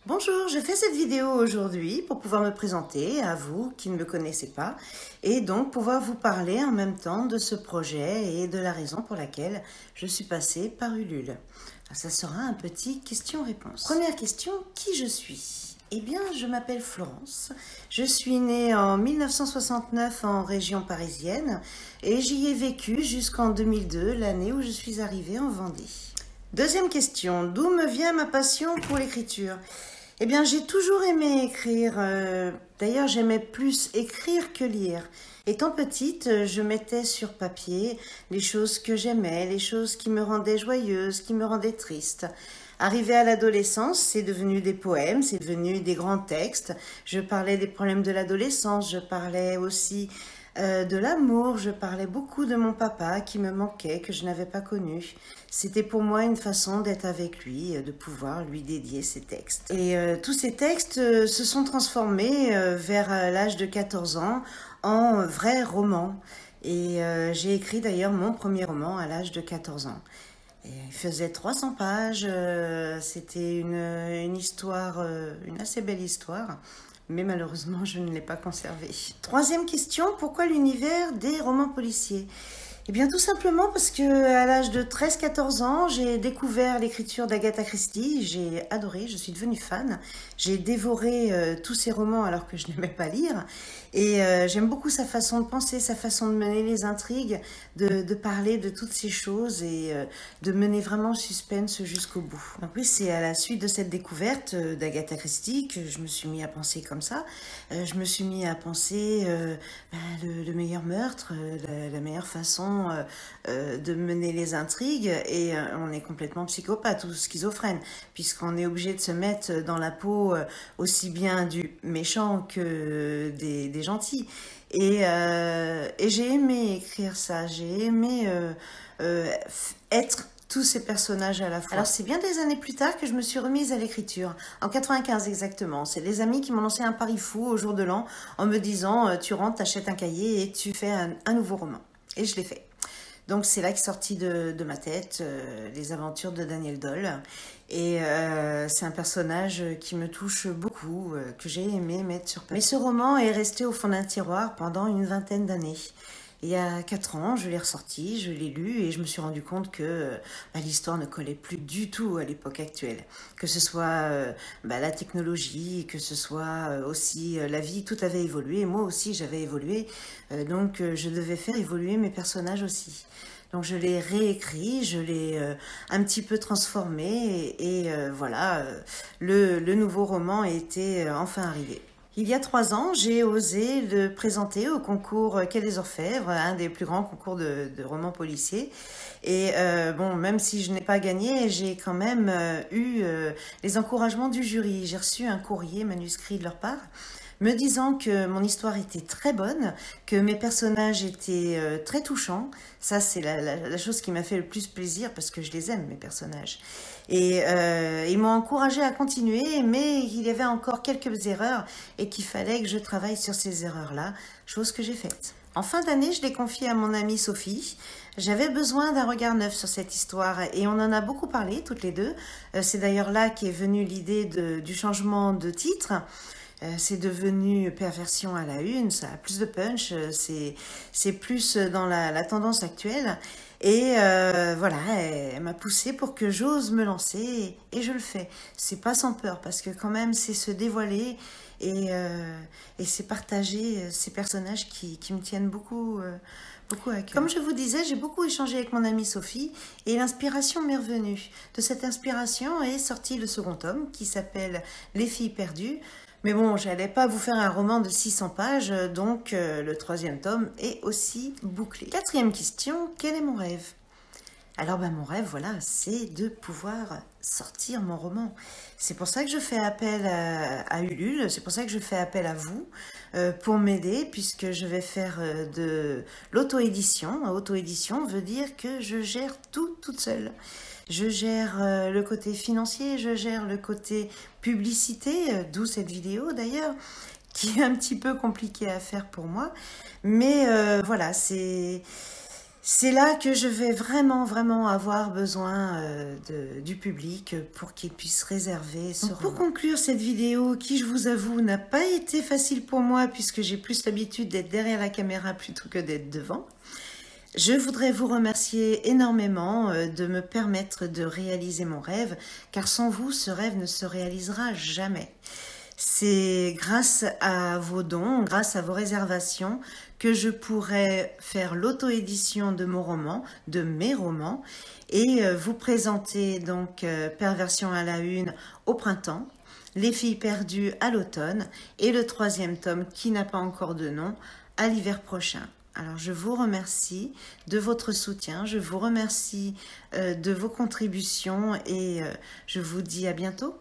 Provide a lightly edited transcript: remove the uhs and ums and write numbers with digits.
Bonjour, je fais cette vidéo aujourd'hui pour pouvoir me présenter à vous qui ne me connaissez pas et donc pouvoir vous parler en même temps de ce projet et de la raison pour laquelle je suis passée par Ulule. Ça sera un petit question-réponse. Première question, qui je suis? Eh bien, je m'appelle Florence. Je suis née en 1969 en région parisienne et j'y ai vécu jusqu'en 2002, l'année où je suis arrivée en Vendée. Deuxième question, d'où me vient ma passion pour l'écriture? Eh bien, j'ai toujours aimé écrire. D'ailleurs, j'aimais plus écrire que lire. Étant petite, je mettais sur papier les choses que j'aimais, les choses qui me rendaient joyeuse, qui me rendaient triste. Arrivée à l'adolescence, c'est devenu des poèmes, c'est devenu des grands textes. Je parlais des problèmes de l'adolescence, je parlais aussi de l'amour, je parlais beaucoup de mon papa qui me manquait, que je n'avais pas connu. C'était pour moi une façon d'être avec lui, de pouvoir lui dédier ces textes. Et tous ces textes se sont transformés vers l'âge de 14 ans en vrais romans. Et j'ai écrit d'ailleurs mon premier roman à l'âge de 14 ans. Et il faisait 300 pages, c'était une histoire, une assez belle histoire. Mais malheureusement, je ne l'ai pas conservé. Troisième question, pourquoi l'univers des romans policiers? Eh bien, tout simplement parce que à l'âge de 13-14 ans, j'ai découvert l'écriture d'Agatha Christie. J'ai adoré, je suis devenue fan. J'ai dévoré tous ses romans alors que je n'aimais pas lire. Et j'aime beaucoup sa façon de penser, sa façon de mener les intrigues, de parler de toutes ces choses et de mener vraiment le suspense jusqu'au bout. Donc oui, c'est à la suite de cette découverte d'Agatha Christie que je me suis mis à penser comme ça. Je me suis mis à penser le meilleur meurtre, la meilleure façon de mener les intrigues et on est complètement psychopathe ou schizophrène puisqu'on est obligé de se mettre dans la peau aussi bien du méchant que des gentils et j'ai aimé écrire ça, j'ai aimé être tous ces personnages à la fois. Alors c'est bien des années plus tard que je me suis remise à l'écriture, en 95 exactement. C'est des amis qui m'ont lancé un pari fou au jour de l'an en me disant tu rentres, t'achètes un cahier et tu fais un nouveau roman. Et je l'ai fait. Donc c'est là qu'est sorti de ma tête les aventures de Daniel Doll. Et c'est un personnage qui me touche beaucoup, que j'ai aimé mettre sur papier. Mais ce roman est resté au fond d'un tiroir pendant une vingtaine d'années. Il y a 4 ans, je l'ai ressorti, je l'ai lu et je me suis rendu compte que l'histoire ne collait plus du tout à l'époque actuelle. Que ce soit la technologie, que ce soit aussi la vie, tout avait évolué. Moi aussi, j'avais évolué. Donc, je devais faire évoluer mes personnages aussi. Donc, je l'ai réécrit, je l'ai un petit peu transformé et voilà, le nouveau roman était enfin arrivé. Il y a 3 ans, j'ai osé le présenter au concours Quai des Orfèvres, un des plus grands concours de romans policiers. Et bon, même si je n'ai pas gagné, j'ai quand même eu les encouragements du jury. J'ai reçu un courrier manuscrit de leur part, me disant que mon histoire était très bonne, que mes personnages étaient très touchants. Ça, c'est la chose qui m'a fait le plus plaisir parce que je les aime, mes personnages. Et ils m'ont encouragée à continuer, mais il y avait encore quelques erreurs et qu'il fallait que je travaille sur ces erreurs-là, chose que j'ai faite. En fin d'année, je l'ai confiée à mon amie Sophie. J'avais besoin d'un regard neuf sur cette histoire et on en a beaucoup parlé toutes les deux. C'est d'ailleurs là qu'est venue l'idée du changement de titre. C'est devenu Perversion à la une, ça a plus de punch, c'est plus dans la tendance actuelle. Et voilà, elle m'a poussée pour que j'ose me lancer et je le fais. C'est pas sans peur parce que quand même c'est se dévoiler et c'est partager ces personnages qui me tiennent beaucoup à cœur. Comme je vous disais, j'ai beaucoup échangé avec mon amie Sophie et l'inspiration m'est revenue. De cette inspiration est sorti le second tome qui s'appelle Les filles perdues. Mais bon, j'allais pas vous faire un roman de 600 pages, donc le 3e tome est aussi bouclé. 4e question, quel est mon rêve? Alors mon rêve, voilà, c'est de pouvoir sortir mon roman. C'est pour ça que je fais appel à Ulule, c'est pour ça que je fais appel à vous pour m'aider, puisque je vais faire de l'auto-édition. Auto-édition veut dire que je gère tout toute seule. Je gère le côté financier, je gère le côté publicité, d'où cette vidéo d'ailleurs, qui est un petit peu compliquée à faire pour moi. Mais voilà, c'est C'est là que je vais vraiment avoir besoin du public pour qu'il puisse réserver ce roman. Pour conclure cette vidéo, qui je vous avoue n'a pas été facile pour moi puisque j'ai plus l'habitude d'être derrière la caméra plutôt que d'être devant, je voudrais vous remercier énormément de me permettre de réaliser mon rêve, car sans vous, ce rêve ne se réalisera jamais. C'est grâce à vos dons, grâce à vos réservations, que je pourrai faire l'auto-édition de mon roman, de mes romans, et vous présenter donc Perversion à la une au printemps, Les filles perdues à l'automne, et le 3e tome, qui n'a pas encore de nom, à l'hiver prochain. Alors, je vous remercie de votre soutien, je vous remercie de vos contributions et je vous dis à bientôt.